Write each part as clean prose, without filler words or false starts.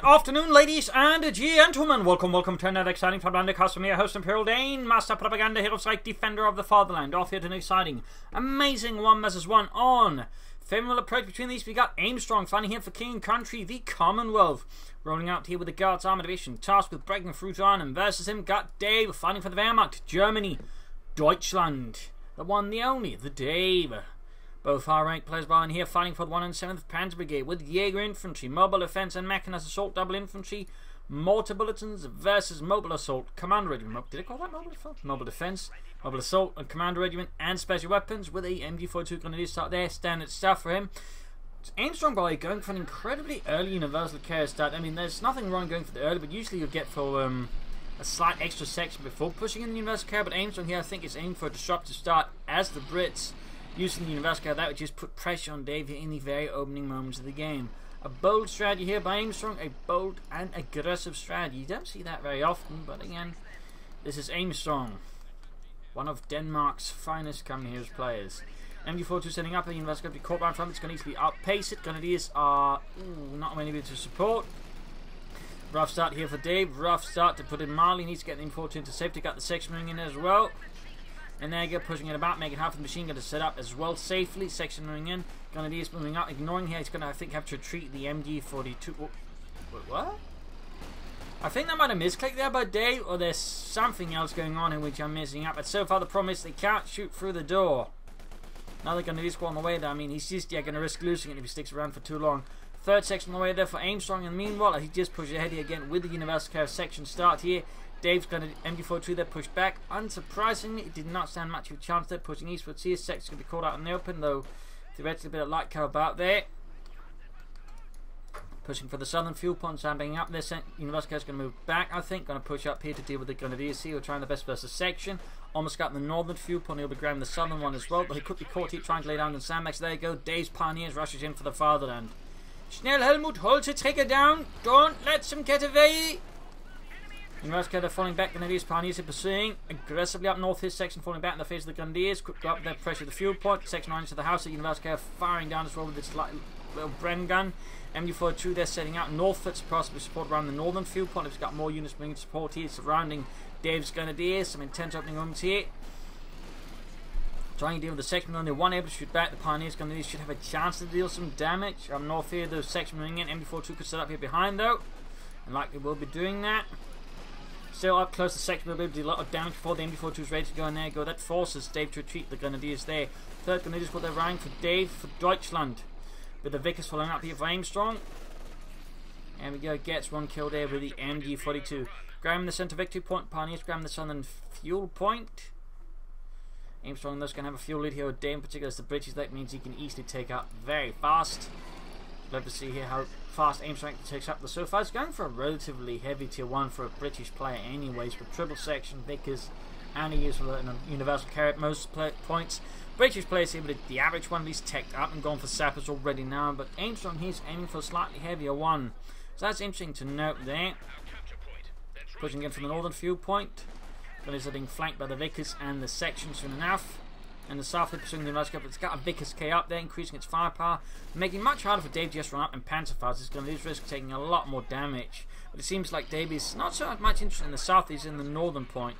afternoon, ladies and gentlemen. Welcome to another exciting Propagandacast from your host, Imperial Dane, Master Propaganda, Hero Strike, Defender of the Fatherland. Off here to an exciting, amazing 1 vs 1 on Faymonville approach. Between these, we got Aimstrong fighting here for King and Country, the Commonwealth. Rolling out here with the Guards Armored Division, tasked with breaking through to Arnhem. Versus him, got Dave fighting for the Wehrmacht, Germany, Deutschland. The one, the only, the Dave. Both high-ranked players behind here fighting for the 107th Panzer Brigade with Jaeger Infantry, Mobile Defense and Mechanized Assault Double Infantry, Mortar Bulletins versus Mobile Assault, Commando Regiment. Did I call that Mobile Defense? Mobile Defense, Mobile Assault and Commando Regiment and Special Weapons with a MG42 Grenadier start there. Standard stuff for him. Aimstrong, by the way, going for an incredibly early Universal Carrier start. I mean, there's nothing wrong going for the early, but usually you'll get for a slight extra section before pushing in the Universal Carrier. But Aimstrong here, I think, is aimed for a disruptive start as the Brits using the Universal Carrier. That would just put pressure on Dave in the very opening moments of the game. A bold strategy here by Aimstrong, a bold and aggressive strategy. You don't see that very often, but again, this is Aimstrong, one of Denmark's finest Coming Heroes players. MG42 setting up, the Universal Carrier to be caught by front. It's going to easily outpace it. Grenadiers are not many able to support. Rough start here for Dave. Rough start to put in mildly. Needs to get the M14 to safety. Got the section moving in as well. And there you go, pushing it about, making half the machine gun to set up as well safely. Section moving in. Grenadiers moving up, ignoring here. He's going to, I think, have to retreat the MG42. Wait, what? I think that might have misclicked there by Dave, or there's something else going on in which I'm missing up. But so far, the problem is they can't shoot through the door. Another Grenadier squad on the way there. I mean, he's just going to risk losing it if he sticks around for too long. Third section on the way there for Aimstrong. And meanwhile, he just pushes ahead here again with the Universal Carrier section start here. Dave's going to MG42 there, push back. Unsurprisingly, it did not stand much of a chance there. Pushing eastwards here. Section's going to be caught out in the open, though theoretically a bit of light cover about there. Pushing for the southern fuel point, standing up there. Universal Carrier's going to move back, I think. Going to push up here to deal with the Grenadiers here. We're trying the best versus section. Almost got the northern fuel point. He'll be grabbing the southern one as well, but he could be caught here trying to lay down the sandbags. There you go. Dave's Pioneers rushes in for the fatherland. Schnell, Helmut, hold the trigger down. Don't let them get away. Universal Carrier falling back. Grenadiers, Pioneers are pursuing aggressively up north. His section falling back in the face of the Grenadiers. Quick go up there, pressure the fuel point. Section 9 into the house. Universal Carrier firing down as well with its little Bren gun. MG42 there setting out northwards, possibly support around the northern fuel point. It's got more units bringing support here, surrounding Dave's Grenadiers. Some intense opening moments here. Trying to deal with the section only one able to shoot back. The Pioneers Grenadiers should have a chance to deal some damage. Up north here, the section moving in. MG42 could set up here behind though, and likely will be doing that. Still up close, the section will be able to do a lot of damage before the MG42 is ready to go in there. That forces Dave to retreat the Grenadiers there. Third Grenadiers put their rank for Dave for Deutschland. With the Vickers following up here for Aimstrong. And we go, gets one kill there with the MG42. Grabbing the center victory point. Pioneers grabbing the southern fuel point. Aimstrong thus going to have a fuel lead here with Dave in particular as the British. That means he can easily take up very fast. Love to see here how fast Aimstrong takes up the so far. It's going for a relatively heavy tier 1 for a British player anyways, with triple section, Vickers, and he uses a Universal Carrier at most points. British players here, but the average one at least teched up and gone for sappers already now, but Aimstrong he's aiming for a slightly heavier one. So that's interesting to note there. Pushing in from the northern fuel point. Grenadiers are being flanked by the Vickers and the section soon enough. And the south they're pursuing the Universal Carrier, but it's got a Vickers K up there, increasing its firepower, making it much harder for Dave to just run up and panzerfire. It's going to risk taking a lot more damage. But it seems like Dave is not so much interested in the south, he's in the northern point.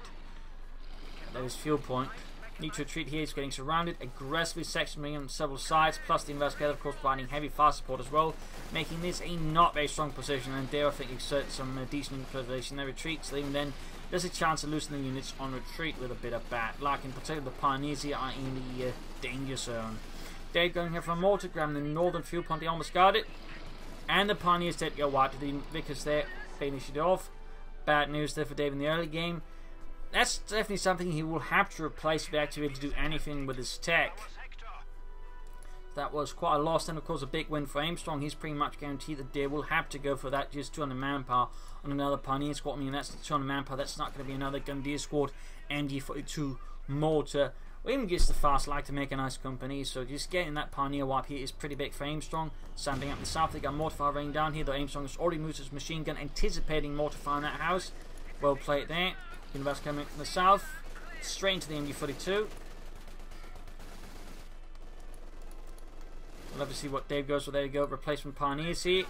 That is fuel point. Need to retreat here, he's getting surrounded, aggressively sectioning on several sides, plus the Universal Carrier of course providing heavy fire support as well, making this a not very strong position, and Dave I think exerts some decent preservation. They retreat, so even then there's a chance of losing the units on retreat with a bit of bad luck. In particular, the Pioneers here are in the danger zone. Dave going here from mortar, grabbing the northern fuel point, they almost got it. And the Pioneers did go wide to the Vickers there, finish it off. Bad news there for Dave in the early game. That's definitely something he will have to replace if he actually able to do anything with his tech. That was quite a loss, and of course a big win for Aimstrong. He's pretty much guaranteed that Dave will have to go for that just 200 manpower on another Pioneer squad. I mean, that's 200 manpower. That's not going to be another Grenadier squad, MG42 mortar, or even just the fast like to make a nice company. So just getting that Pioneer wipe here is pretty big for Aimstrong. Standing up the south, they got mortar fire raining down here, though Aimstrong has already moved his machine gun, anticipating mortar fire in that house. Well played there. Universal coming from the south, straight into the MG42. Love to see what Dave goes for. There you go, replacement Pioneers here.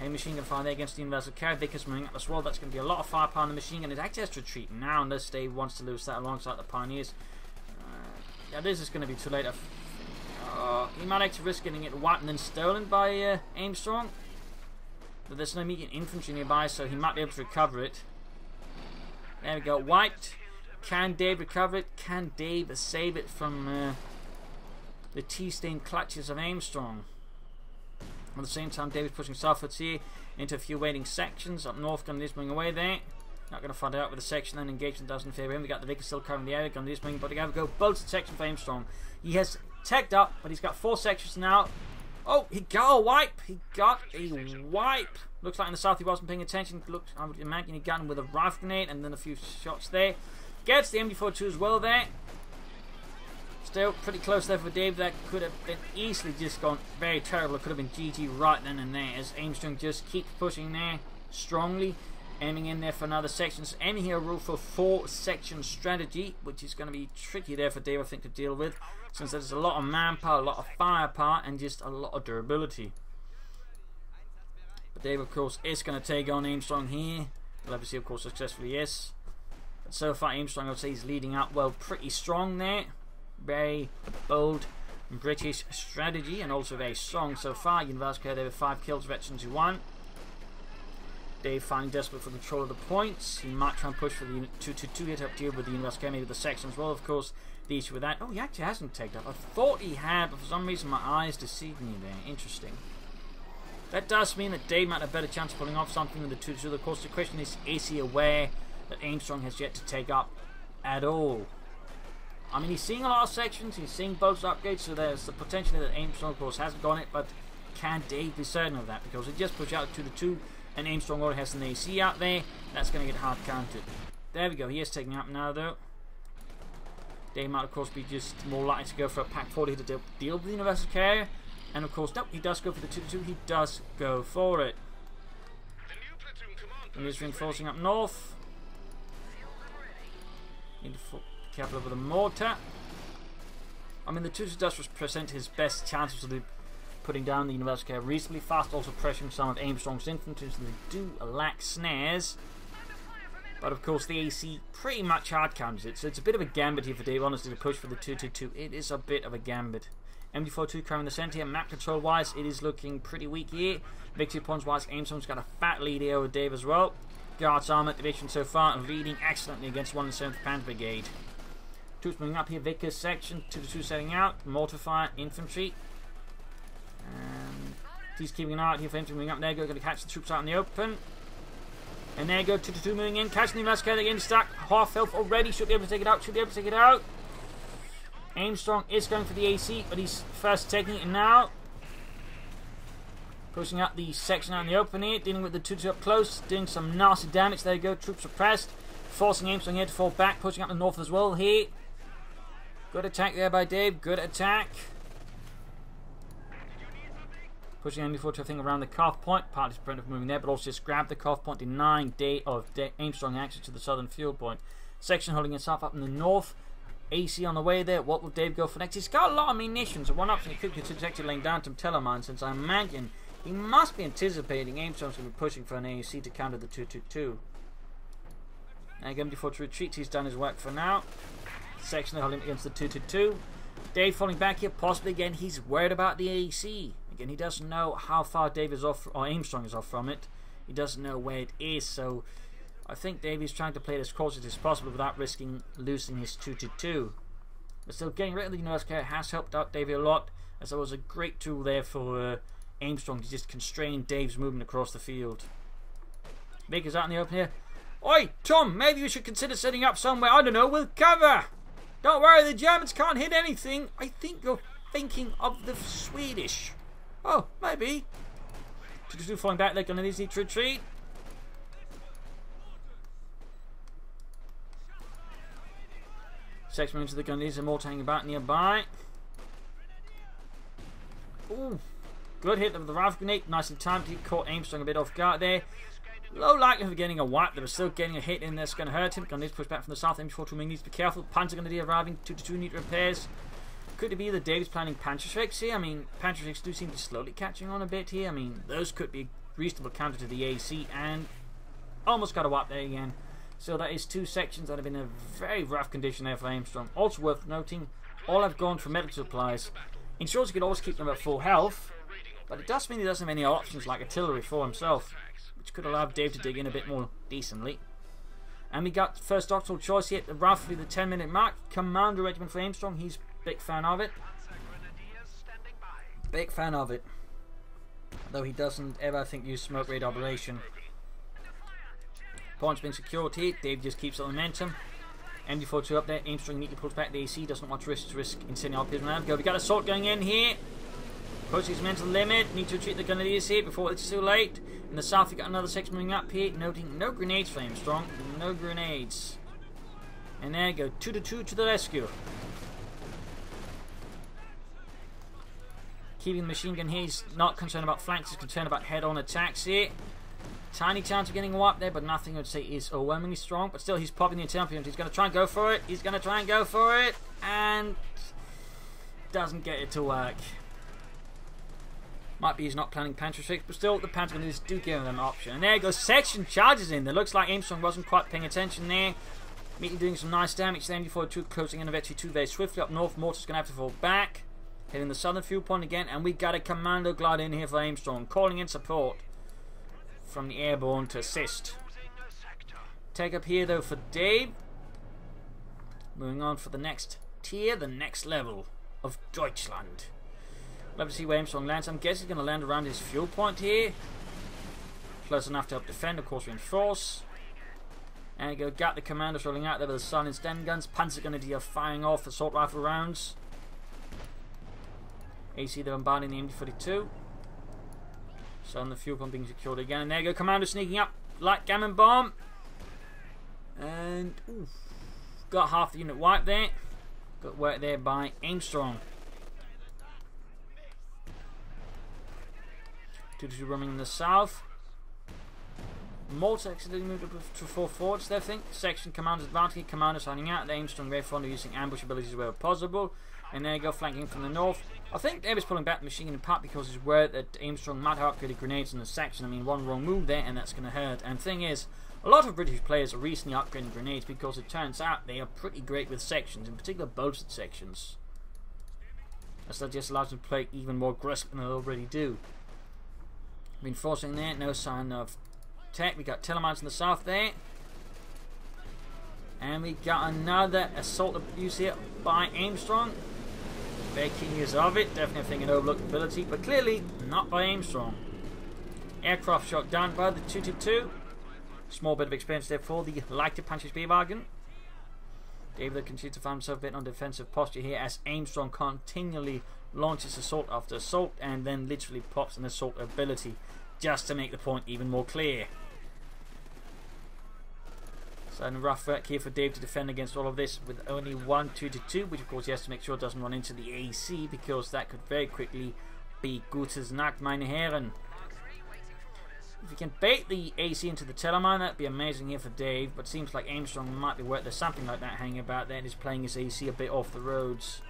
A machine gun fire there against the Universal Carrier. Vickers moving up as well. That's going to be a lot of firepower on the machine gun. It actually has to retreat now unless Dave wants to lose that alongside the Pioneers. Yeah, this is going to be too late. He might actually risk getting it wiped and then stolen by Aimstrong. But there's no immediate infantry nearby, so he might be able to recover it. There we go. Wiped. Can Dave recover it? Can Dave save it from the tea-stained clutches of Aimstrong? At the same time, Dave is pushing southwards here into a few waiting sections. Up north, Gun is moving away there. Not going to find out with the section and engagement doesn't favour him. We got the Vickers still covering the area. Gun is moving, but they have to go bolted section for Aimstrong. He has teched up, but he's got 4 sections now. Oh, he got a wipe. He got a wipe. Looks like in the south he wasn't paying attention. Looks, I would imagine he got him with a rifle grenade and then a few shots there. Gets the MD42 as well there. Still pretty close there for Dave. That could have been easily just gone very terrible. It could have been GG right then and there as Aimstrong just keeps pushing there strongly. Aiming in there for another section. So aiming here rule for 4-section strategy, which is going to be tricky there for Dave, I think, to deal with, since there's a lot of manpower, a lot of firepower, and just a lot of durability. But Dave, of course, is going to take on Aimstrong here. We'll have to see, of course, successfully, yes. But so far, Aimstrong, I would say, he's leading out well, pretty strong there. Very bold British strategy, and also very strong so far. Universal Carrier there with 5 kills, veterans who won. Dave finding desperate for control of the points. He might try and push for the 2-2 hit up deal with the Universal Carrier, maybe with the section as well, of course. The issue with that. Oh, he actually hasn't taken up. I thought he had, but for some reason my eyes deceived me there. Interesting. That does mean that Dave might have a better chance of pulling off something than the 2-2. Of course, the question is he aware that Aimstrong has yet to take up at all? I mean, he's seeing a lot of sections, he's seeing both upgrades, so there's the potential that Aimstrong, of course, hasn't got it, but can Dave be certain of that? Because he just pushed out to the 2, and Aimstrong already has an AC out there. That's going to get hard counted. There we go, he is taking up now, though. Dave might, of course, be just more likely to go for a pack 40 to deal with the Universal Carrier. And, of course, no, he does go for the 2-2, he does go for it. And he's reinforcing up north. Need to careful over the mortar. I mean, the 2-2 does present his best chances of putting down the Universal Carrier reasonably fast, also pressuring some of Aimstrong's infantry, so they do lack snares. But of course, the AC pretty much hard counters it, so it's a bit of a gambit here for Dave, honestly, to push for the 2-2-2. It is a bit of a gambit. MD42 covering the centre here. Map control wise, it is looking pretty weak here. Victory points wise, Aimstrong's got a fat lead here over Dave as well. Guards Armour Division so far leading excellently against 107th Panzer Brigade. Troops moving up here, Vickers section, 2-2 setting out, mortar fire, infantry. And he's keeping an eye out here for infantry moving up. There you go, going to catch the troops out in the open. And there you go, 2-2 moving in, catching the Universal Carrier again, stuck. Half health already, should be able to take it out, should be able to take it out. Aimstrong is going for the AC, but he's first taking it now. Pushing up the section out in the open here, dealing with the 2-2 up close, doing some nasty damage. There you go, troops suppressed. Forcing Aimstrong here to fall back, pushing up the north as well here. Good attack there by Dave, good attack. Pushing MD42, I think, around the cuff point. Partly to prevent moving there, but also just grab the cuff point, denying Aimstrong access to the southern field point. Section holding itself up in the north. AC on the way there. What will Dave go for next? He's got a lot of munitions. So one option he could consider actually laying down some Telemine, since I imagine he must be anticipating Aimstrong's going to be pushing for an AUC to counter the 2-2-2. Now again, before to retreat, he's done his work for now. Section holding against the 2-2-2. Dave falling back here, possibly again. He's worried about the AC. Again, he doesn't know how far Dave is off, or Aimstrong is off from it. He doesn't know where it is, so I think Dave is trying to play it as cautious as possible without risking losing his 2-2-2. But still, getting rid of the Universal Carrier has helped out Dave a lot, as there was a great tool there for Aimstrong to just constrain Dave's movement across the field. Vickers out in the open here. Oi, Tom, maybe you should consider setting up somewhere, I don't know, with cover. Don't worry, the Germans can't hit anything. I think you're thinking of the Swedish. Oh, maybe. 2-2 falling back, they're going to need to retreat. Section into the gun, these are more hanging about nearby. Ooh, good hit of the rifle grenade, nicely timed. He caught Aimstrong a bit off guard there. Low likelihood of getting a wipe, but still getting a hit in that's going to hurt him. Gun needs to push back from the south. MD42 needs to be careful. Panzer going to be arriving. 2-2 need repairs. Could it be that Dave's planning Panzer strikes here? I mean, Panzer strikes do seem to be slowly catching on a bit here. I mean, those could be reasonable counter to the AC, and almost got a whap there again. So that is 2 sections that have been in a very rough condition there for Aimstrong. Also worth noting, all I've gone for medical supplies. Ensures you can always keep them at full health, but it does mean he doesn't have any options like artillery for himself, which could allow Dave to dig in a bit more decently. And we got first doctoral choice here at roughly the 10-minute mark. Commando regiment for Aimstrong. He's a big fan of it. Big fan of it. Though he doesn't ever, I think, use smoke raid operation. Point's been secured here. Dave just keeps the momentum. MD42 up there. Aimstrong neatly pulls back the AC. Doesn't want to risk in sending our players around. Go. We got assault going in here. Approaching his mental limit. Need to retreat the Grenadiers here before it's too late. In the south, we got another section moving up here. Noting no grenades for Aimstrong. No grenades. And there you go. 2-2 to the rescue. Keeping the machine gun here. He's not concerned about flanks. He's concerned about head-on attacks here. Tiny chance of getting a whap there, but nothing I would say is overwhelmingly strong. But still, he's popping the internal unit. He's going to try and go for it. He's going to try and go for it. And doesn't get it to work. Might be he's not planning pantry tricks, but still, the Pantagonists do give him an option. And there goes section charges in. It looks like Aimstrong wasn't quite paying attention there. Immediately doing some nice damage. The MD42 closing in of FT2 very swiftly up north. Mortar's going to have to fall back. Hitting the southern fuel point again. And we got a Commando glide in here for Aimstrong. Calling in support from the airborne to assist. Take up here though for Dave. Moving on for the next tier, the next level of Deutschland. Love to see where Aimstrong lands. I'm guessing he's going to land around his fuel point here. Close enough to help defend, of course, reinforce. And you go, got the Commandos rolling out there with the silenced stem guns. Panzergrenadier firing off assault rifle rounds. AC they're bombarding the MD42. So on the fuel pump being secured again. And there you go, Commando sneaking up. Light gammon bomb. And oof, got half the unit wiped there. Got work there by Aimstrong. 2-2 roaming in the south. Malta accidentally moved up to 4 forwards there, I think. Section Commando's advantage. Commando's hiding out. The Aimstrong very fond of using ambush abilities where possible. And there you go, flanking from the north. I think Dave is pulling back the machine gun in part because he's worried that Aimstrong might have upgraded grenades in the section. I mean, one wrong move there and that's going to hurt. And the thing is, a lot of British players are recently upgrading grenades because it turns out they are pretty great with sections, in particular bolted sections. As that just allows them to play even more aggressive than they already do. Reinforcing there, no sign of tech. We got Telemines in the south there. And we got another assault abuse here by Aimstrong. Very keen use of it, definitely I think an overlooked ability, but clearly not by Aimstrong. Aircraft shot down by the 222. Small bit of experience there for the lighter punches B wagon. David continues to find himself a bit on defensive posture here as Aimstrong continually launches assault after assault and then literally pops an assault ability just to make the point even more clear. So a rough work here for Dave to defend against all of this with only 1 2-2, which of course he has to make sure it doesn't run into the AC because that could very quickly be Gutes Nacht, meine Herren. If you can bait the AC into the Telemine, that'd be amazing here for Dave, but seems like Aimstrong might be worth there's something like that hanging about there and is playing his AC a bit off the roads.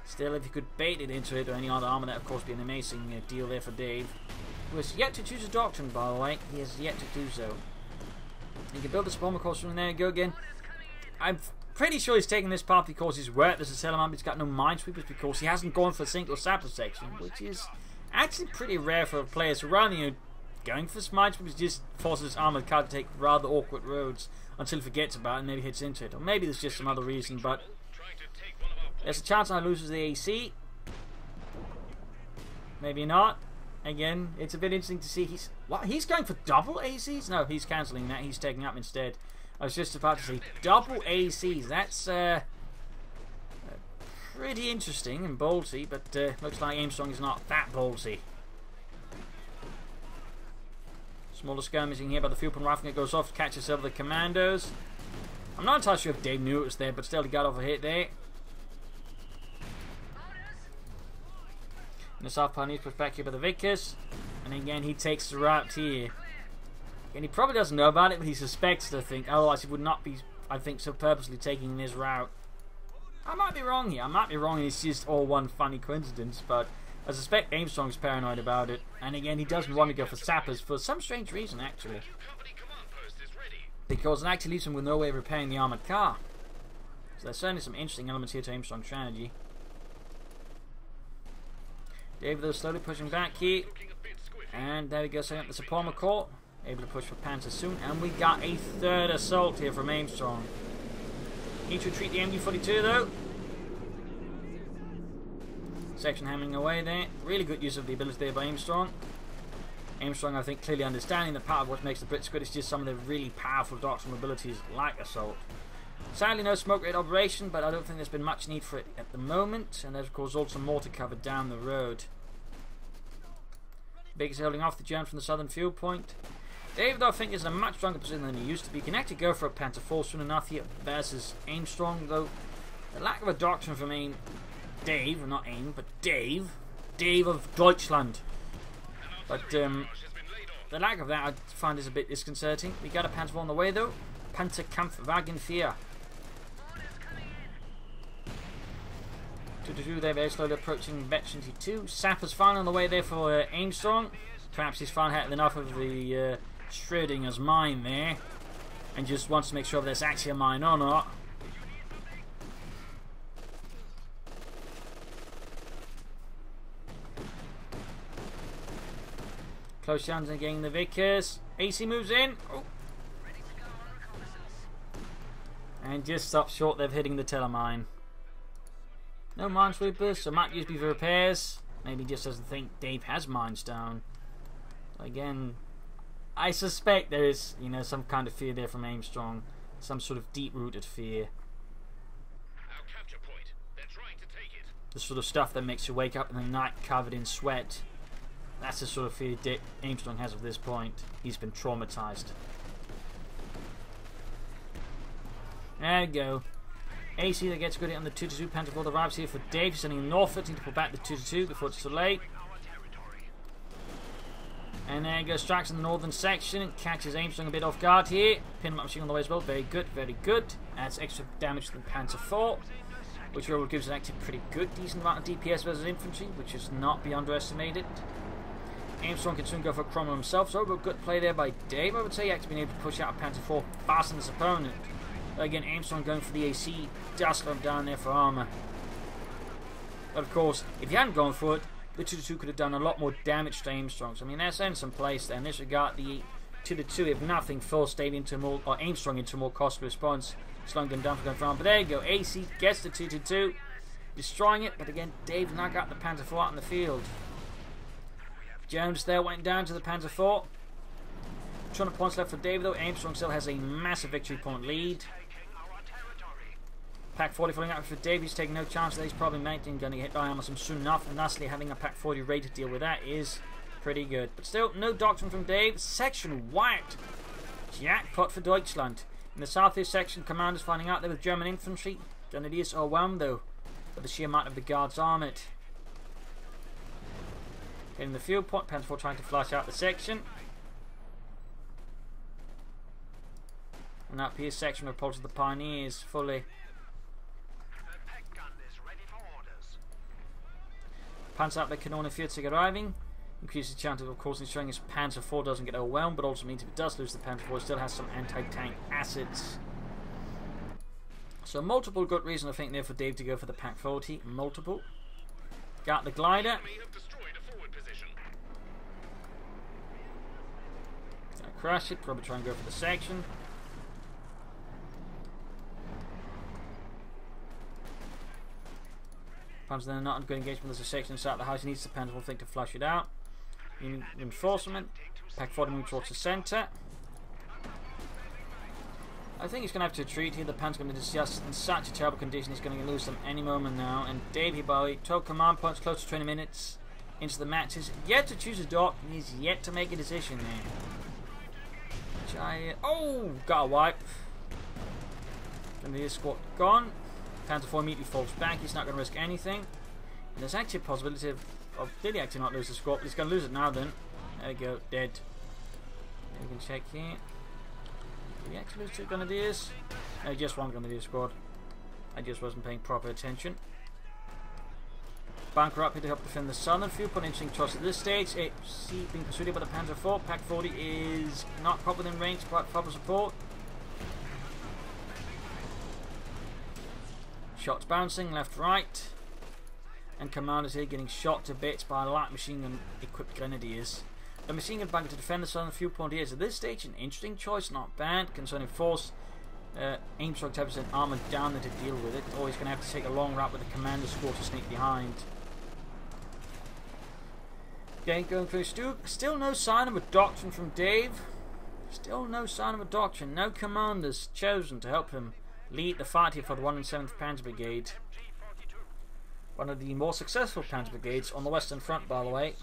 Still, if you could bait it into it or any other armor, that of course be an amazing deal there for Dave, who has yet to choose a doctrine, by the way. He has yet to do so. You can build the bomber course from there. You go again. I'm pretty sure he's taking this path because he's worked as a Telemine, but he's got no minesweepers because he hasn't gone for a single sapper section, which is actually pretty rare for players who run, you know, going for minesweepers just forces his armored car to take rather awkward roads until he forgets about it and maybe hits into it. Or maybe there's just some other reason, but there's a chance I loses the AC. Maybe not. Again, it's a bit interesting to see. He's going for double ACs? No, he's cancelling that. He's taking up instead. I was just about to say double ACs. That's pretty interesting and ballsy, but looks like Aimstrong is not that ballsy. Smaller skirmishing here by the fuel pump rifle. It goes off to catch itself the Commandos. I'm not entirely sure if Dave knew it was there, but still he got off a hit there. And the South Pioneers pushed back here by the Vickers. And again, he takes the route here. And he probably doesn't know about it, but he suspects it, I think. Otherwise, he would not be, I think, so purposely taking this route. I might be wrong here. I might be wrong. It's just all one funny coincidence. But I suspect Aimstrong's paranoid about it, and again he doesn't want to go for sappers for some strange reason actually. Because it actually leaves him with no way of repairing the armoured car. So there's certainly some interesting elements here to Aimstrong's strategy. David though slowly pushing back here. And there we go, setting up the support core. Able to push for Panzer soon, and we got a third assault here from Aimstrong. Need to retreat the MG-42 though. Section hammering away there. Really good use of the ability there by Aimstrong. Aimstrong, I think, clearly understanding that part of what makes the Brits good is just some of the really powerful doctrinal abilities like assault. Sadly, no smoke grenade operation, but I don't think there's been much need for it at the moment. And there's, of course, also mortar cover down the road. Baker's holding off the Germans from the southern field point. David, I think, is in a much stronger position than he used to be. Can actually go for a Panther 4 soon enough here versus Aimstrong, though the lack of a doctrine from Dave, not Aim, but Dave of Deutschland. But the lack of that I find is a bit disconcerting. We got a Panther 4 on the way though. Panzerkampfwagen 4. 2-2, they're very slowly approaching Veteran 2. Sapper's finally on the way there for Aimstrong. Perhaps he's finally had enough of the Schrodinger's mine there, and just wants to make sure if there's actually a mine or not. Close chance again, the Vickers. AC moves in. Oh. And just stops short of hitting the telemine. No minesweepers, so might just be for repairs. Maybe just doesn't think Dave has mines down. Again, I suspect there is, some kind of fear there from Aimstrong. Some sort of deep-rooted fear. Our capture point. They're trying to take it. The sort of stuff that makes you wake up in the night covered in sweat. That's the sort of fear Aimstrong has at this point. He's been traumatized. There we go. AC that gets good hit on the 2-2 Panther 4 arrives here for Dave, sending Norfolk to pull back the 2-2 before it's too late. And there goes strikes in the northern section, catches Aimstrong a bit off guard here. Pin him up machine on the way as well. Very good, very good. Adds extra damage to the Panther 4, which overall gives it actually pretty good, decent amount of DPS versus infantry, which is not be underestimated. Aimstrong can soon go for Cromwell himself, so a good play there by Dave. I would say actually being able to push out a Panther 4 faster than his opponent. But again, Aimstrong going for the AC, does slow him down there for armour. But of course, if he hadn't gone for it, the 2-2 could have done a lot more damage to Aimstrong. So I mean, that's in some place there. In this regard, the 2-2, if nothing, forced Dave into more, or Aimstrong into a more costly response, slowing them down for going for armour. But there you go, AC gets the 2-2, destroying it. But again, Dave now got the Panther 4 out in the field. Jones there went down to the Panther 4. 200 points left for Dave though. Aimstrong still has a massive victory point lead. Pack 40 falling out for Dave. He's taking no chance that he's probably going to get hit by Amazon soon enough. And lastly, having a Pack 40 ready to deal with that is pretty good. But still, no doctrine from Dave. Section wiped. Jackpot for Deutschland. In the southeast section, commanders finding out there with German infantry. Grenadiers are overwhelmed though, by the sheer amount of the guards armoured. Getting the field point, Panther 4 trying to flush out the section. And that Pierce section repulses the Pioneers fully. Panzer out the Cannoner Field arriving. Increases the chance of course ensuring his Panzer 4 doesn't get overwhelmed, but also means if it does lose the Panzer 4, it still has some anti-tank assets. So multiple good reasons I think there for Dave to go for the Pack 40. Multiple. Got the glider. Gonna crash it, probably try and go for the section. Panzer then not going to engage with the section inside the house. He needs the Panzer 4 thing to flush it out. Reinforcement. Pack 40 moves towards the centre. I think he's going to have to retreat here. The Panzer's going to be just in such a terrible condition. He's going to lose them any moment now. And Dave by 12 command points, close to 20 minutes into the matches. Yet to choose a dock. And he's yet to make a decision there. Oh, got a wipe. And the squad gone. Panzer 4 immediately falls back. He's not going to risk anything. And there's actually a possibility of did he actually not lose the squad? But he's going to lose it now then. There we go, dead. We can check here. Did he actually lose 2 Grenadiers? No, just 1 Grenadier squad. I just wasn't paying proper attention. bunker up here to help defend the southern field. Put interesting choice at this stage. It's being pursued by the Panzer IV. Pack 40 is not quite within range, quite proper support. Shots bouncing left, right. And commanders here getting shot to bits by light machine gun equipped grenadiers. The machine gun bunker to defend the southern field point here is at this stage an interesting choice, not bad. Concerning force, Aimstrong 10% armor down there to deal with it. Or he's going to have to take a long route with the commander squad to sneak behind. Okay, going through Stu. Still no sign of a doctrine from Dave. Still no sign of a doctrine. No commanders chosen to help him lead the fight here for the 107th Panzer Brigade. One of the more successful Panzer Brigades on the Western Front, by the way.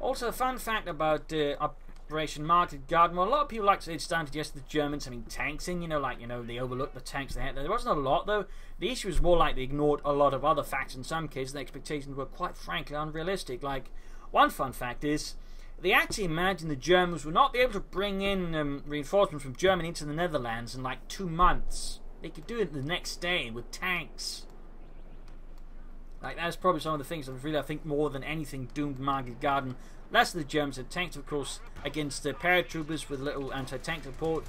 Also, a fun fact about Operation Market Garden. Well, a lot of people like to say it's down to just the Germans having tanks in, they overlooked the tanks they had. There wasn't a lot, though. The issue was more like they ignored a lot of other facts in some cases. The expectations were quite frankly unrealistic. Like, one fun fact is, they actually imagined the Germans would not be able to bring in reinforcements from Germany into the Netherlands in like 2 months. They could do it the next day with tanks. Like, that's probably some of the things that really, I think, more than anything doomed Market Garden. Less of the Germans had tanks, of course, against the paratroopers with little anti-tank support.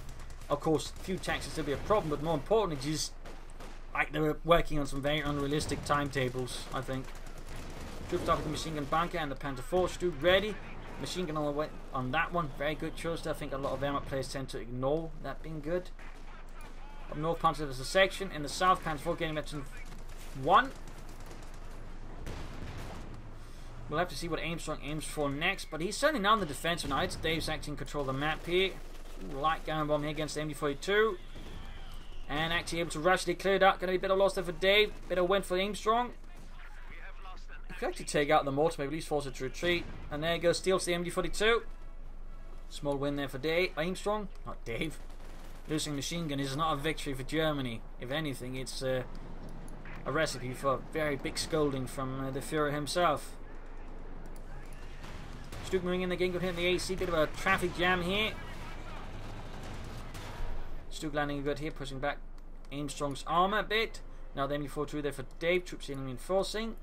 Of course, few tanks would still be a problem, but more importantly, just like they were working on some very unrealistic timetables, I think. Troops off with the machine gun bunker and the Panzer IV stood ready. Machine gun on the way on that one, very good choice. I think a lot of Wehrmacht players tend to ignore that being good. Up north, Panzer there's a section. In the south, Panzer IV getting mentioned 1. We'll have to see what Aimstrong aims for next, but he's certainly not on the defensive now. It's Dave's actually in control of the map here. Ooh, light gun bomb here against the MD-42. And actually able to rush it, cleared out. Going to be a bit of loss there for Dave. Bit of win for Aimstrong. He could actually take out the mortar, maybe at least force it to retreat. And there goes, steals the MD-42. Small win there for Dave. Aimstrong, not Dave. Losing machine gun is not a victory for Germany. If anything, it's a recipe for a very big scolding from the Führer himself. Stuck moving in again, got hit in the AC. Bit of a traffic jam here. Stuck landing good here, pushing back Aimstrong's armor a bit. Now the MD-42 there for Dave. Troops in reinforcing.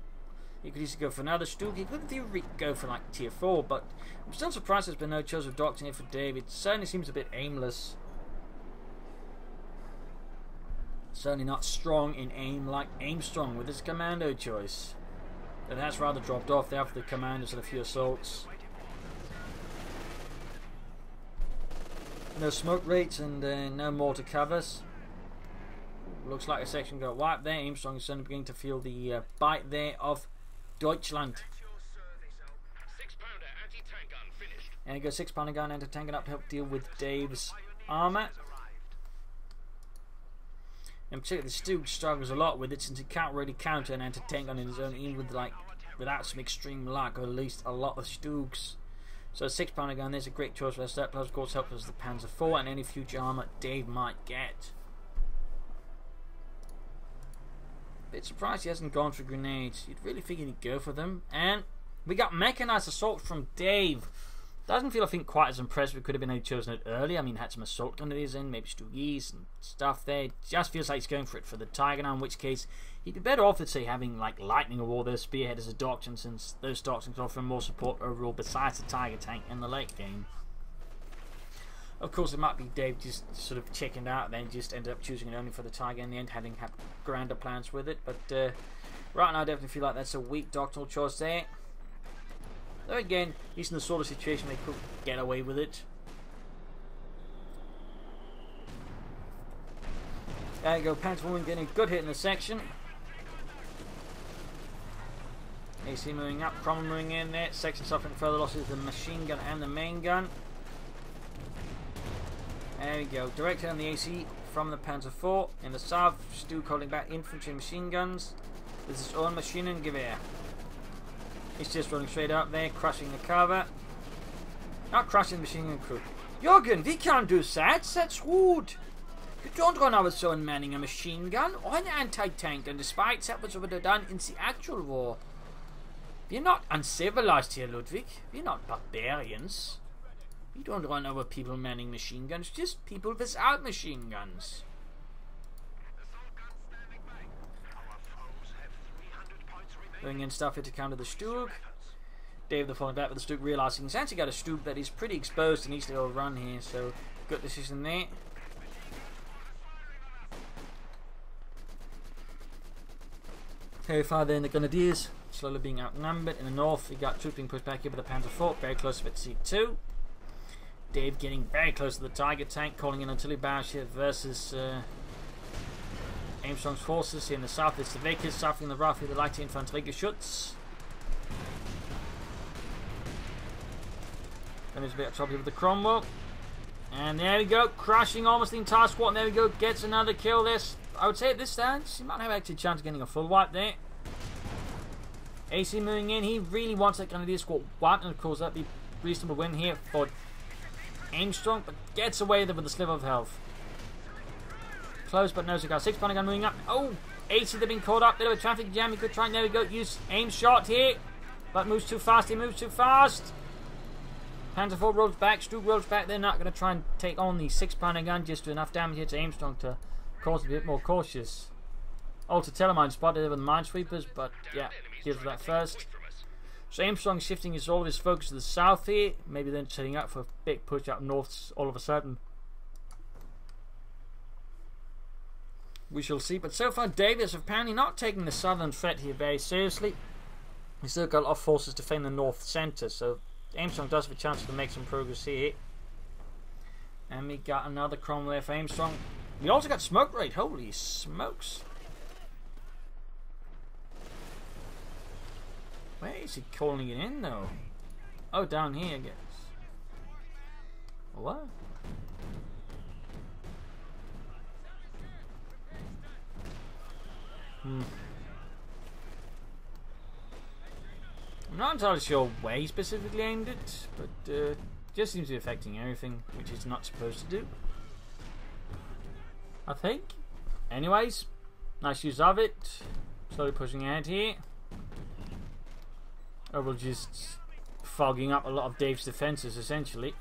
He could easily go for another Stuck. He could go for like tier 4, but I'm still surprised there's been no choice of doctrine here for Dave. It certainly seems a bit aimless. Certainly not strong in aim like Aimstrong with his commando choice. But that's rather dropped off there after the commandos and a few assaults. No smoke rates and no mortar covers. Looks like a section got wiped there. Aimstrong is certainly beginning to feel the bite there of Deutschland. 6-pounder anti-tank gun finished. And he goes 6-pounder gun anti-tank gun up to help deal with Dave's armour. In particular, the Stug struggles a lot with it since he can't really counter an anti-tank gun in his own, even with without some extreme luck, or at least a lot of Stugs. So a 6-pounder gun there's a great choice for that. Plus, of course, helps us the Panzer IV and any future armour Dave might get. Bit surprised he hasn't gone for grenades. You'd really figure he'd go for them. And we got Mechanised assault from Dave. Doesn't feel, I think, quite as impressive. It could have been chosen it earlier. I mean, had some assault grenades in, maybe Stuggies and stuff there. It just feels like he's going for it for the Tiger now, in which case he'd be better off, let's say, having like Lightning or their Spearhead as a doctrine, since those doctrines offer more support overall besides the Tiger tank in the late game. Of course, it might be Dave just sort of chickened out and then just ended up choosing it only for the Tiger in the end, having had grander plans with it. But right now, I definitely feel like that's a weak doctrinal choice there. Though again, he's in the sort of situation they could get away with it. There you go, Panzer getting a good hit in the section. AC moving up, Cromwell moving in there. Section suffering further losses, the machine gun and the main gun. There we go, direct hit on the AC from the Panzer IV. In the south, Stu holding back infantry machine guns with his own Maschinengewehr. He's just running straight up there, crushing the cover. Not crushing the machine gun crew. Jürgen, we can't do that. That's rude. You don't run our zone manning a machine gun or an anti-tank, and despite that was what done in the actual war. We're not uncivilized here, Ludwig. We're not barbarians. We don't run over people manning machine guns, just people without machine guns. Going in stuff here to counter the Stug. Dave the falling back with the Stug, realising he's actually got a Stug that is pretty exposed and needs to go run here, so good decision there. Very far there in the Grenadiers, slowly being outnumbered. In the north, you got troops being pushed back here by the Panzer IV, very close to it, C2. Dave getting very close to the Tiger tank, calling in artillery barrage here versus Aimstrong's forces. Here in the south, it's the Vickers suffering the wrath of the light infantry Geschütz. And there's a bit of trouble with the Cromwell. And there we go, crushing almost the entire squad. And there we go, gets another kill. This, I would say at this stage, he might have actually a chance of getting a full wipe there. AC moving in, he really wants that Grenadier squad wiped, and of course that'd be a reasonable win here for Aimstrong, but gets away there with a sliver of health. Close but no cigar. 6-pounder gun moving up. Oh, AC, they've been caught up. Bit of a traffic jam. He could try. There we go. Use aim shot here, but moves too fast. He moves too fast. Panzer IV rolls back. Stug rolls back. They're not going to try and take on the 6-pounder gun. Just do enough damage here to Aimstrong to cause a bit more cautious. Also, Telemine spotted with the minesweepers, but yeah, deals with that first. So Aimstrong shifting all of his focus to the south here. Maybe then setting up for a big push up north all of a sudden. We shall see. But so far, Davis apparently not taking the southern threat here very seriously. He's still got a lot of forces to defend the north centre. So Aimstrong does have a chance to make some progress here. And we got another Cromwell there for Aimstrong. We also got smoke rate. Holy smokes. Where is he calling it in though? Oh, down here I guess. What? I'm not entirely sure where he specifically aimed it, but just seems to be affecting everything, which it's not supposed to do, I think. Anyways, nice use of it. Slowly pushing ahead here. We're just fogging up a lot of Dave's defences, essentially.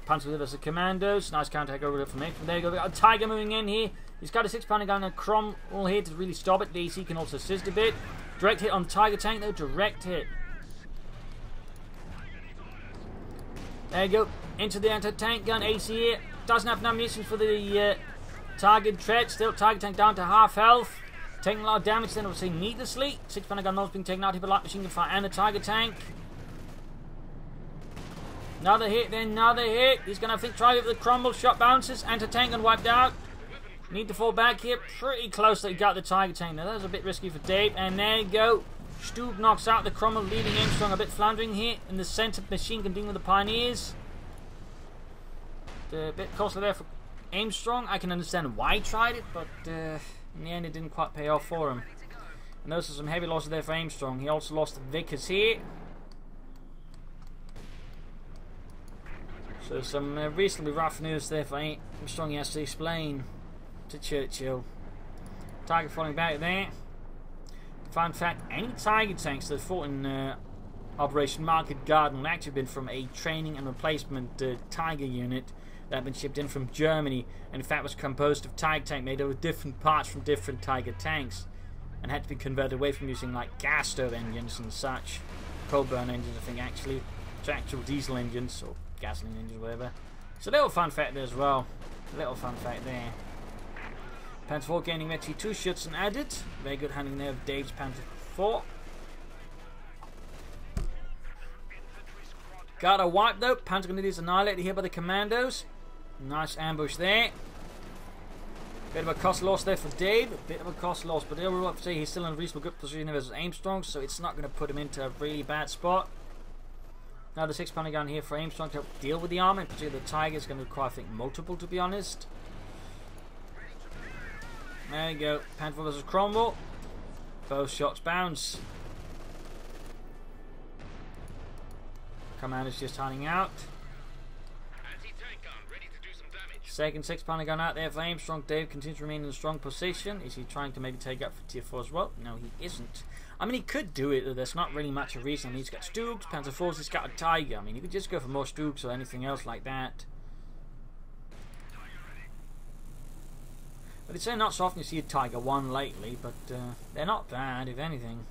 Panzer with us the Commandos. Nice counter over from it. From there you go. We got a Tiger moving in here. He's got a 6-pounder gun and a Cromwell here to really stop it. DC can also assist a bit. Direct hit on the Tiger tank though. Direct hit. There you go. Into the anti-tank gun. AC here. Doesn't have enough ammunition for the target threat. Still Tiger tank down to half health. Taking a lot of damage then, obviously needlessly. 6-pounder gun nose being taken out here by light machine gun fire and the Tiger tank. Another hit, then another hit. He's going to, I think, try it with the Cromwell. Shot bounces. Anti-tank gun wiped out. Need to fall back here. Pretty close that he got the Tiger tank. Now that was a bit risky for Dave. And there you go. Stug knocks out the Cromwell, leaving Aimstrong a bit floundering here in the centre. Machine gun dealing with the Pioneers. A bit costly there for Aimstrong. I can understand why he tried it, but in the end it didn't quite pay off for him. And those are some heavy losses there for Aimstrong. He also lost the Vickers here. So some reasonably rough news there for Aimstrong. He has to explain to Churchill. Tiger falling back there. Fun fact, any Tiger tanks that fought in Operation Market Garden would actually have been from a training and replacement Tiger unit that had been shipped in from Germany, and in fact was composed of Tiger tank made over different parts from different Tiger tanks, and had to be converted away from using like gas stove engines and such, coal burn engines I think actually, to actual diesel engines or gasoline engines, whatever. So a little fun fact there as well. A little fun fact there. Panzer IV gaining their T2 Schützen added. Very good handling there of Dave's Panzer IV. Got a wipe though. Panzer Grenadiers annihilated here by the Commandos. Nice ambush there. Bit of a cost loss there for Dave. A bit of a cost loss, but overall I have to say he's still in a reasonable good position versus Aimstrong, so it's not going to put him into a really bad spot. Now the 6-pounder gun here for Aimstrong to help deal with the armor. In particular the Tiger is going to require I think multiple, to be honest. There you go. Panzer versus Cromwell. Both shots bounce. Commander's just hiding out. Second 6-pounder gun out there for Aimstrong. Dave continues to remain in a strong position. Is he trying to maybe take up for Tier 4 as well? No, he isn't. I mean, he could do it, though there's not really much of reason. I mean, he's got Stugs, Panzer IVs, he's got a Tiger. I mean, he could just go for more Stugs or anything else like that. But it's not so often you see a Tiger 1 lately, but they're not bad, if anything.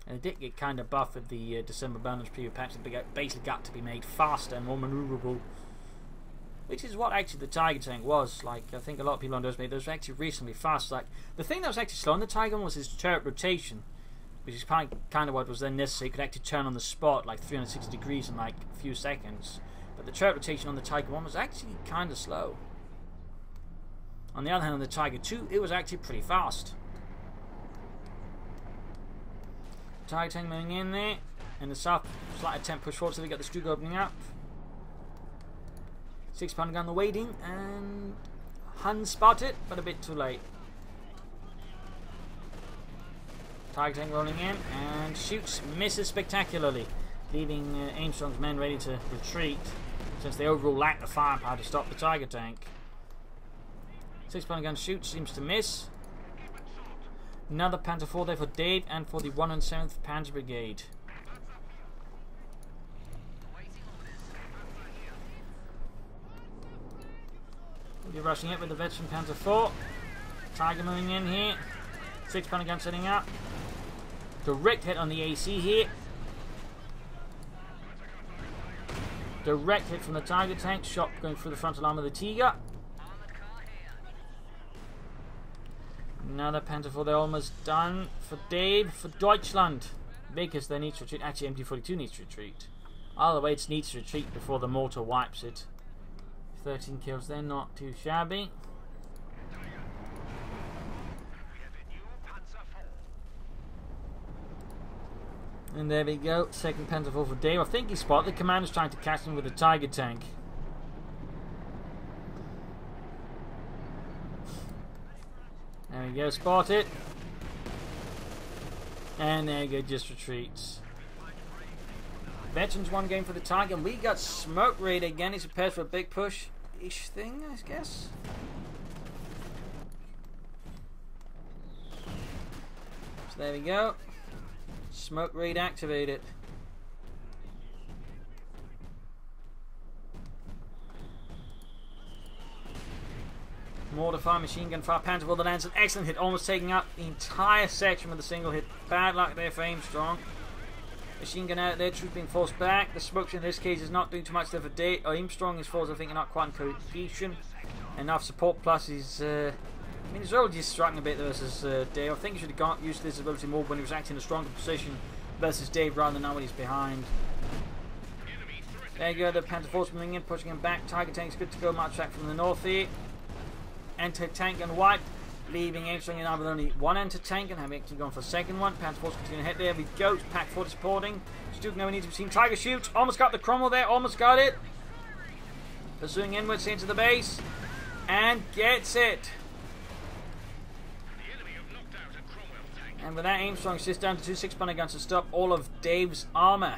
And they did get kind of buffed with the December bonus preview patch. They basically got to be made faster and more maneuverable. Which is what actually the Tiger tank was. Like, I think a lot of people underestimate those were actually reasonably fast. Like, the thing that was actually slow on the Tiger one was his turret rotation, which is kind of what was then necessary. It could actually turn on the spot like 360 degrees in like a few seconds. But the turret rotation on the Tiger 1 was actually kind of slow. On the other hand, on the Tiger 2, it was actually pretty fast. Tiger tank moving in there. In the south, slight attempt push forward, so they got the Stug opening up. 6-pounder gun waiting, and Hun spotted, but a bit too late. Tiger tank rolling in and shoots, misses spectacularly, leaving Aimstrong's men ready to retreat, since they overall lack the firepower to stop the Tiger tank. 6-pounder gun shoots, seems to miss. Another Panther 4 there for Dave and for the 107th Panzer Brigade. We'll be rushing it with the veteran Panther 4. Tiger moving in here. 6-pounder gun setting up. Direct hit on the AC here. Direct hit from the Tiger tank. Shot going through the frontal arm of the Tiger. Another Panther 4 there, almost done for Dave, for Deutschland. Because they need to retreat. Actually, MT42 needs to retreat. Either way, it needs to retreat before the mortar wipes it. 13 kills there, not too shabby. And there we go, second Panther 4 for Dave. I think he spotted the Commando's trying to catch him with a Tiger tank. There we go, spot it. And there you go, just retreats. Veterans one game for the Tiger, and we got Smoke Raid again. He's prepared for a big push-ish thing, I guess. So there we go. Smoke Raid activated. Mortar fire, machine gun fire, Panther for the lands, an excellent hit, almost taking out the entire section with a single hit. Bad luck there for Aimstrong. Machine gun out there, troops being forced back. The smoke in this case is not doing too much there for Dave. Aimstrong, his forces I think are not quite in cohesion. Enough support, plus he's I mean he's already striking a bit versus Dave. I think he should have used this ability more when he was acting in a stronger position versus Dave rather than now when he's behind. There you go, the Panther force moving in, pushing him back. Tiger tank's good to go, march back from the north here. Anti-tank gun wipe, leaving Aimstrong in with only one anti-tank and having actually gone for a second one. Panther force continuing ahead there. We go. Pack 4 supporting. Stug never needs to be seen. Tiger shoots. Almost got the Cromwell there. Almost got it. Pursuing inwards into the base. And gets it. And with that, Aimstrong sits down to 2 6-pounder guns to stop all of Dave's armour.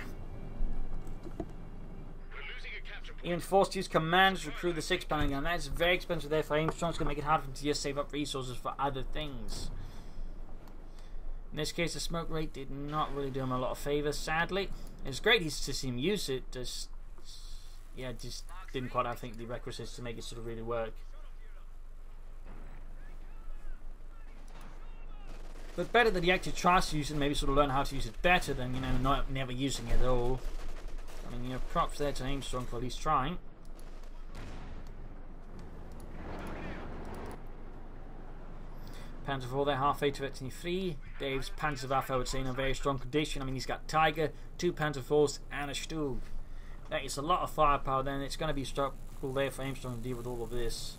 Even forced to use commands to recruit the 6-pounder gun. That's very expensive there for Aimstrong. It's going to make it hard for him to just save up resources for other things. In this case, the smoke rate did not really do him a lot of favours, sadly. It's great to see him use it, just didn't quite, I think, the requisites to make it sort of really work. But better that he actually tries to use it and maybe sort of learn how to use it better than, never using it at all. I mean, props there to Aimstrong for at least trying. Panther 4 there, halfway to 23. Dave's Panzerwaffe, I would say, in a very strong condition. I mean, he's got Tiger, 2 Panther 4s, and a Stug. That is a lot of firepower then. It's going to be a struggle there for Aimstrong to deal with all of this.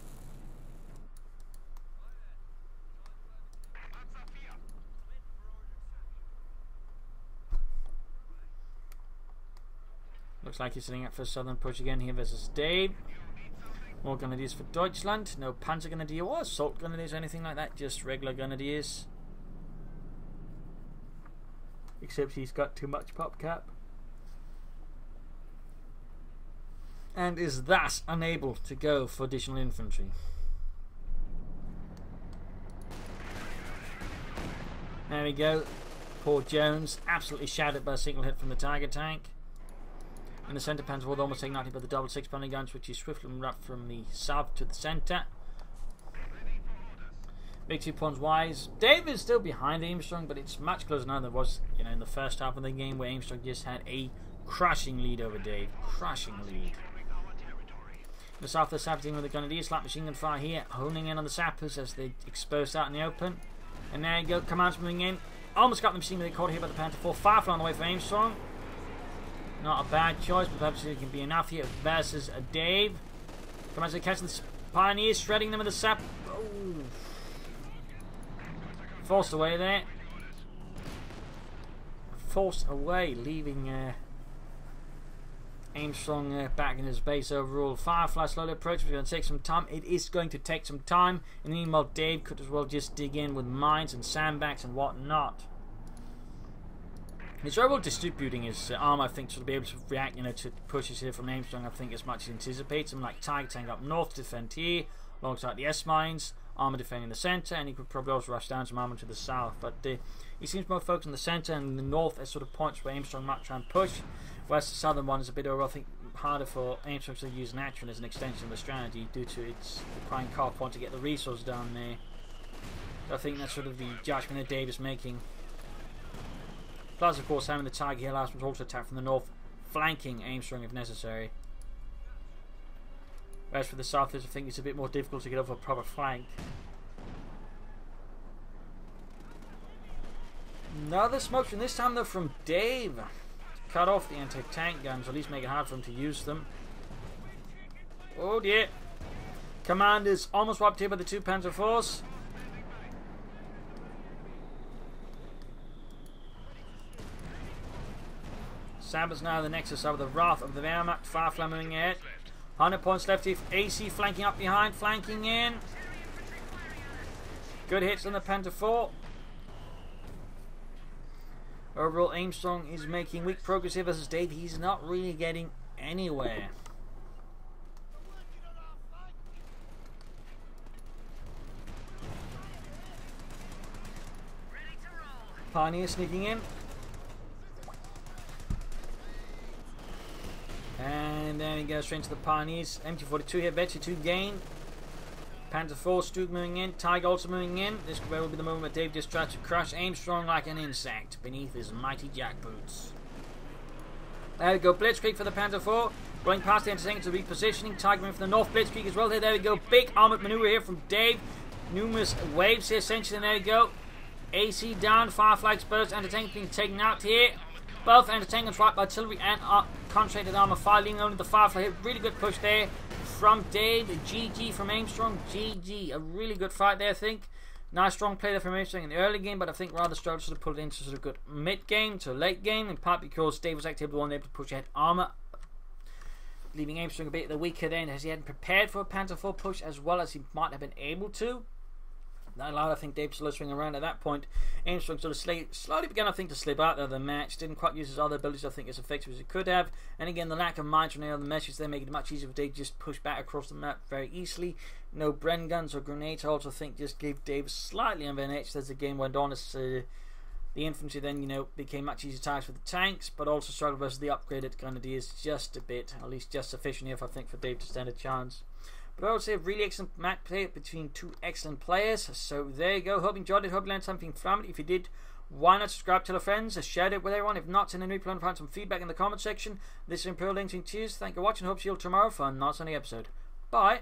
Looks like he's setting up for a southern push again here versus Dave. More Grenadiers for Deutschland. No Panzer Grenadier or Assault Grenadiers or anything like that. Just regular Grenadiers. Except he's got too much pop cap. And is thus unable to go for additional infantry. There we go. Poor Jones. Absolutely shattered by a single hit from the Tiger tank. In the centre, Panther will almost take 90 by the double 6-pounder guns, which is swiftly wrapped from the south to the centre. Big 2 points wise. Dave is still behind Aimstrong, but it's much closer now than it was, in the first half of the game where Aimstrong just had a crushing lead over Dave. Crushing lead. The south of the Sapper team with the Grenadiers, light machine gun fire here, honing in on the Sappers as they exposed out in the open. And there you go, Command's moving in. Almost got the machine gun caught here by the Panther 4. Firefly on the way for Aimstrong. Not a bad choice, but perhaps it can be enough here versus a Dave. Command's catching the Pioneers, shredding them with the Sap. Oh. Forced away there. Forced away, leaving Aimstrong back in his base overall. Firefly slowly approaching. It's going to take some time. It is going to take some time. In the meanwhile, Dave could as well just dig in with mines and sandbags and whatnot. He's overall distributing his arm, I think, to be able to react, to pushes here from Aimstrong, I think, as much as he anticipates. Him like Tiger Tank up north to defend here, alongside the S-Mines. Armor defending the centre, and he could probably also rush down some armor to the south. But he seems more focused on the centre and the north as sort of points where Aimstrong might try and push. Whereas the southern one is a bit over, I think, harder for Aimstrong to use naturally as an extension of the strategy due to its requiring car point to get the resource down there. So I think that's sort of the judgment that Dave is making. Plus, of course, having the Tiger here allows him to also attack from the north, flanking Aimstrong if necessary. Whereas for the south, I think it's a bit more difficult to get over a proper flank. Another smoke from this time though from Dave. Cut off the anti-tank guns, or at least make it hard for him to use them. Oh dear. Commanders almost wiped here by the 2 Panzer Force. Sabers now the Nexus of the Wrath of the Wehrmacht. Firefly moving ahead. 100 points left here. AC flanking up behind, flanking in. Good hits on the Panther 4. Overall, Aimstrong is making weak progress here versus Dave. He's not really getting anywhere. Pioneer sneaking in. And then he goes straight into the Pioneers. MT-42 here, Betsy 2 gain. Panther 4, Stug moving in. Tiger also moving in. This will be the moment where Dave just tries to crush Aimstrong like an insect beneath his mighty jackboots. There we go, Blitzkrieg for the Panther 4. Going past the anti-tank to repositioning. Tiger moving from the north, Blitzkrieg as well. There we go, big armored maneuver here from Dave. Numerous waves here essentially, and there we go. AC down, Firefly exposed, anti-tank being taken out here. Both anti-tank and fight by artillery and concentrated armor fire, leaving only the Firefly here. Really good push there from Dave. GG from Aimstrong. GG. A really good fight there, I think. Nice strong play there from Aimstrong in the early game, but I think rather struggled to pull it into sort of good mid-game to late game, in part because Dave was actually able to push ahead armor, leaving Aimstrong a bit at the weaker end as he hadn't prepared for a Panther 4 push as well as he might have been able to. That allowed, I think, Dave to slow swing around at that point. Aimstrong sort of slowly began, I think, to slip out of the match. Didn't quite use his other abilities, I think, as effective as he could have. And again, the lack of mines from the other meshes there make it much easier for Dave to just push back across the map very easily. No Bren guns or grenades, I also think, just gave Dave slightly of an edge as the game went on. As the infantry then, became much easier targets for the tanks, but also struggled versus the upgraded Grenadiers just a bit, at least just sufficient enough, I think, for Dave to stand a chance. But I would say a really excellent match play between 2 excellent players. So there you go. Hope you enjoyed it. Hope you learned something from it. If you did, why not subscribe, tell your friends, share it with everyone. If not, send a new plan, find some feedback in the comment section. This is Imperial Links. Cheers. Thank you for watching. Hope to see you all tomorrow for another episode. Bye.